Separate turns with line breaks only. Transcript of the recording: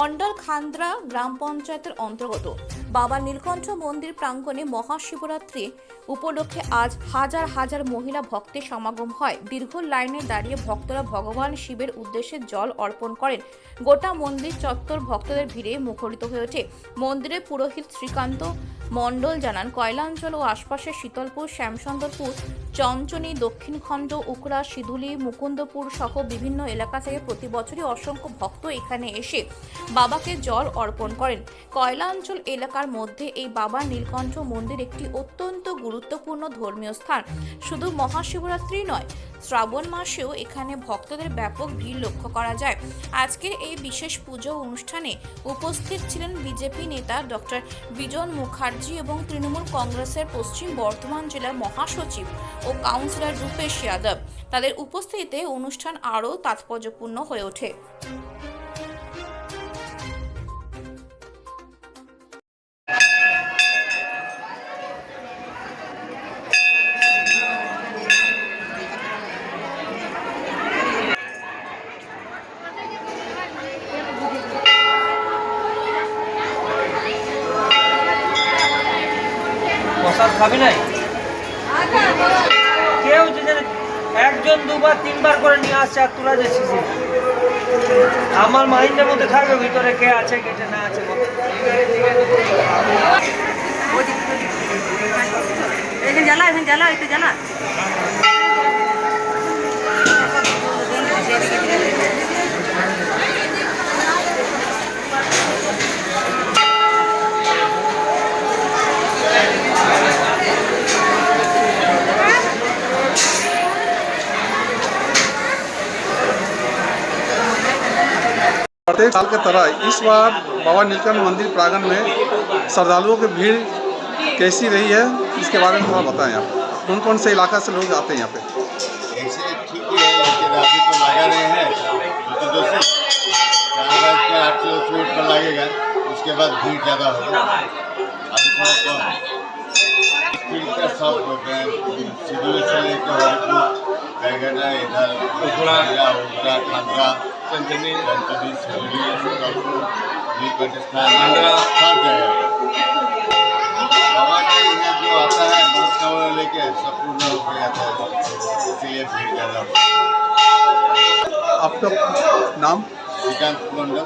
অন্ডাল খান্দ্রা গ্রাম পঞ্চায়েতের অন্তর্গত বাবা নীলকণ্ঠ মন্দির প্রাঙ্গণে মহাশিবরাত্রি উপলক্ষে আজ হাজার হাজার মহিলা ভক্তের সমাগম হয়। দীর্ঘ লাইনে দাঁড়িয়ে ভক্তরা ভগবান শিবের উদ্দেশ্যে জল অর্পণ করেন। গোটা মন্দির চত্বর ভক্তদের ভিড়ে মুখরিত হয়ে ওঠে। মন্দিরের পুরোহিত শ্রীকান্ত মণ্ডল জানান, কয়লাঞ্চল ও আশপাশের শীতলপুর, শ্যামসুন্দরপুর, চঞ্চনী, দক্ষিণখণ্ড, উকড়া, সিধুলি, মুকুন্দপুর সহ বিভিন্ন এলাকা থেকে প্রতি বছরই অসংখ্য ভক্ত এখানে এসে বাবাকে জল অর্পণ করেন। কয়লাঞ্চল এলাকার মধ্যে এই বাবা নীলকণ্ঠ মন্দির একটি অত্যন্ত গুরুত্বপূর্ণ ধর্মীয় স্থান। শুধু মহাশিবরাত্রি নয়, শ্রাবণ মাসেও এখানে ভক্তদের ব্যাপক ভিড় লক্ষ্য করা যায়। আজকের এই বিশেষ পুজো অনুষ্ঠানে উপস্থিত ছিলেন বিজেপি নেতা ডক্টর বিজন মুখার্জি এবং তৃণমূল কংগ্রেসের পশ্চিম বর্ধমান জেলার মহাসচিব ও কাউন্সিলর রূপেশ যাদব। তাদের উপস্থিতিতে অনুষ্ঠান আরও তাৎপর্যপূর্ণ হয়ে ওঠে।
প্রসাদ খাবি নাই? কেউ যে একজন দুবার তিনবার করে নিয়ে আসছে আর তোরা যে শিশি আমার মাইন্ডের মধ্যে থাকবে ভিতরে কে আছে কেটে না আছে।
জ্বালা এখন জ্বালা একটু জ্বালা
प्रत्येक साल की तरह इस बार बाबा नीलकंठ मंदिर प्रांगण में श्रद्धालुओं की भीड़ कैसी रही है, इसके बारे में थोड़ा बताएं आप। कौन कौन से इलाका से लोग आते हैं यहाँ पे?
ऐसे ठीक ही है, लेकिन अभी तो लगा रहे हैं तो 8 मिनट पर लगेगा, उसके बाद भीड़ ज़्यादा होगा। अभी थोड़ा कम है। स्टील का सब शेड्यूल से लेकर हरिपुर, बैगना, इधर उखड़ा, खांद्रा, चंचनी, सिधुली, सुल्तानपुर, नीलकंठ स्थान, सब जगह बाबा का यहाँ जो आता है मनोकामना लेके सब पूर्ण हो जाता है, इसलिए भीड़ ज़्यादा होता है।
आपका नाम?
श्रीकांत मंडल।